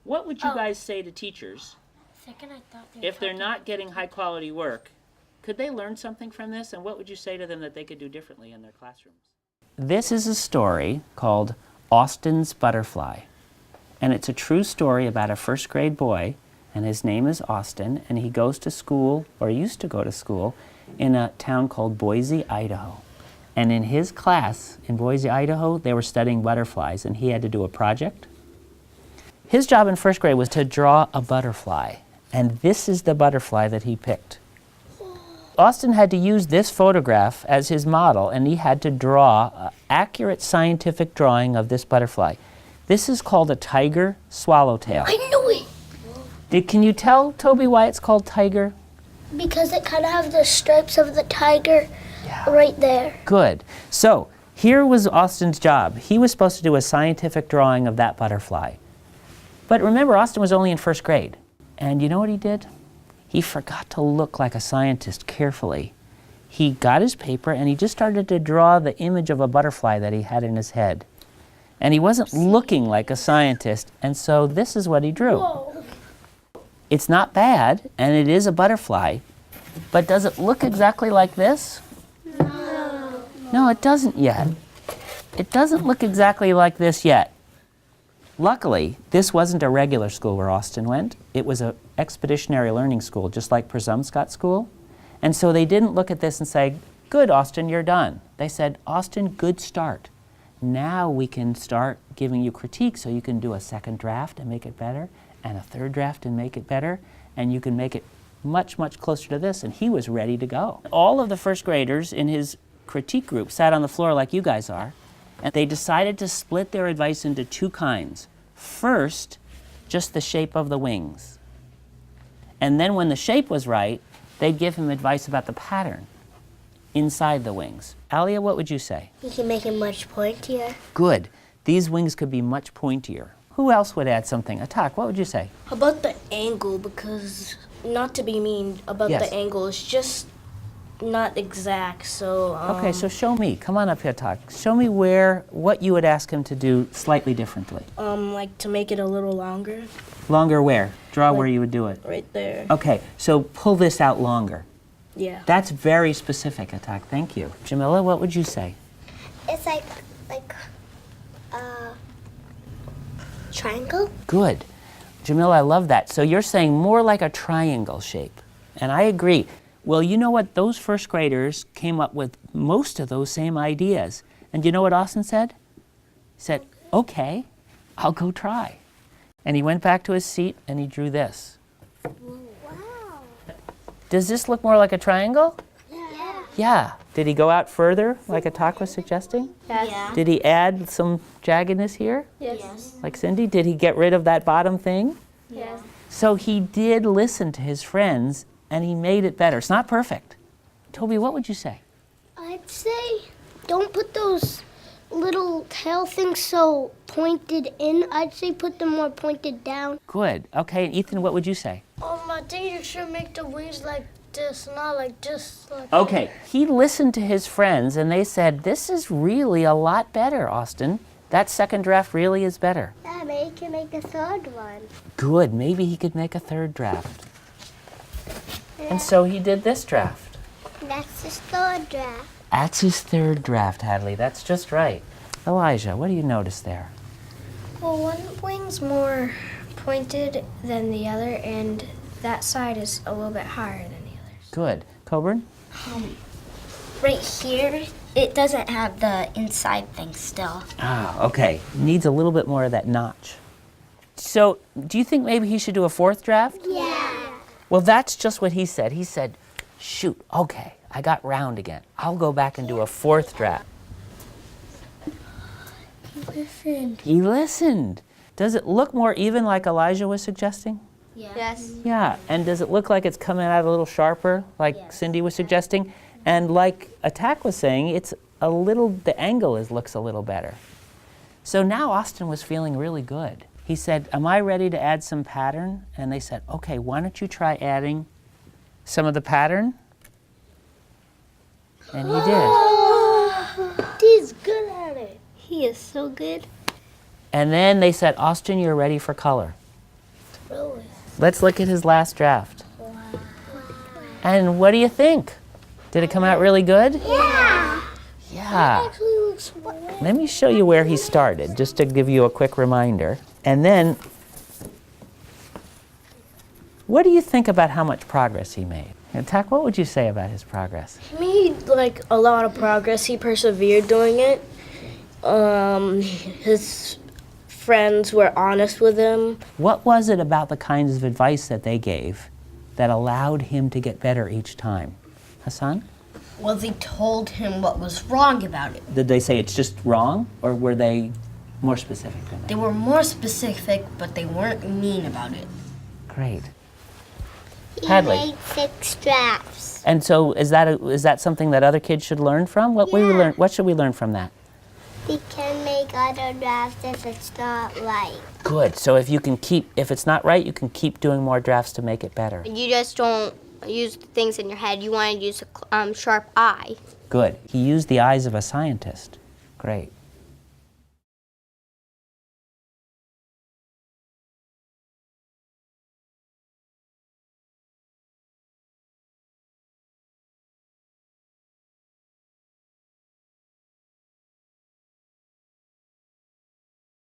What would you guys say to teachers Second, I thought they were if they're talking not getting high quality work? Could they learn something from this, and what would you say to them that they could do differently in their classrooms? This is a story called Austin's Butterfly, and it's a true story about a first grade boy, and his name is Austin, and he goes to school, or used to go to school, in a town called Boise, Idaho. And in his class in Boise, Idaho, they were studying butterflies, and he had to do a project. His job in first grade was to draw a butterfly, and this is the butterfly that he picked. Austin had to use this photograph as his model, and he had to draw an accurate scientific drawing of this butterfly. This is called a tiger swallowtail. I knew it! Can you tell, Toby, why it's called tiger? Because it kind of has the stripes of the tiger right there. Good. So here was Austin's job. He was supposed to do a scientific drawing of that butterfly. But remember, Austin was only in first grade. And you know what he did? He forgot to look like a scientist carefully. He got his paper and he just started to draw the image of a butterfly that he had in his head. And he wasn't looking like a scientist, and so this is what he drew. Whoa. It's not bad, and it is a butterfly, but does it look exactly like this? No. No, it doesn't yet. It doesn't look exactly like this yet. Luckily, this wasn't a regular school where Austin went. It was an expeditionary learning school, just like Przumscott School. And so they didn't look at this and say, good, Austin, you're done. They said, Austin, good start. Now we can start giving you critique so you can do a second draft and make it better, and a third draft and make it better, and you can make it much, much closer to this. And he was ready to go. All of the first graders in his critique group sat on the floor like you guys are, and they decided to split their advice into two kinds. First, just the shape of the wings. And then when the shape was right, they'd give him advice about the pattern inside the wings. Alia, what would you say? You can make it much pointier. Good. These wings could be much pointier. Who else would add something? Atak, what would you say? How about the angle? Because, not to be mean about Yes. the angle, it's just not exact, so... Okay, so show me. Come on up here, Atak. Show me what you would ask him to do slightly differently. like to make it a little longer, Longer where? Draw where you would do it. right there. Okay, so pull this out longer. Yeah. That's very specific, Atak. Thank you. Jamila, what would you say? It's like a triangle. Good. Jamila, I love that. So you're saying more like a triangle shape. And I agree. Well, you know what? Those first graders came up with most of those same ideas. And you know what Austin said? He said, okay, I'll go try. And he went back to his seat and he drew this. Wow. Does this look more like a triangle? Yeah. Yeah. Did he go out further, like Atak was suggesting? Yeah. Did he add some jaggedness here, Yes. like Cindy? Did he get rid of that bottom thing? Yes. So he did listen to his friends, and he made it better. It's not perfect. Toby, what would you say? I'd say don't put those little tail things so pointed in. I'd say put them more pointed down. Good. Okay, and Ethan, what would you say? I think you should make the wings like this, not like this. Okay, he listened to his friends, and they said, this is really a lot better, Austin. That second draft really is better. Yeah, maybe you can make a third one. Good. Maybe he could make a third draft. And so he did this draft. That's the third draft. That's his third draft, Hadley. That's just right. Elijah, what do you notice there? Well, one wing's more pointed than the other, and that side is a little bit higher than the others. Good. Coburn? Right here, it doesn't have the inside thing still. Ah, okay. Needs a little bit more of that notch. So, do you think maybe he should do a fourth draft? Yeah. Well, that's just what he said. He said, shoot, okay, I got round again. I'll go back and do a fourth draft. Listen. He listened. Does it look more even like Elijah was suggesting? Yes. Yeah, and does it look like it's coming out a little sharper, like Cindy was suggesting? And like Attack was saying, it's a little, the angle looks a little better. So now Austin was feeling really good. He said, am I ready to add some pattern? And they said, okay, why don't you try adding some of the pattern? And he did. He's good at it. He is so good. And then they said, Austin, you're ready for color. Really? Let's look at his last draft. And what do you think? Did it come out really good? Yeah. Yeah. Actually looks Let me show you where he started, just to give you a quick reminder. And then, what do you think about how much progress he made? And Tak, what would you say about his progress? He made like a lot of progress. He persevered doing it. His friends were honest with him. What was it about the kinds of advice that they gave that allowed him to get better each time? Hassan? Well, they told him what was wrong about it. Did they say it's just wrong, or were they more specific than that? They were more specific, but they weren't mean about it. Great. He Hadley. made 6 drafts. And so is that something that other kids should learn from? Yeah. What should we learn from that? He can make other drafts if it's not right. Good. So if it's not right, you can keep doing more drafts to make it better. You just don't use things in your head. You want to use a sharp eye. Good. He used the eyes of a scientist. Great.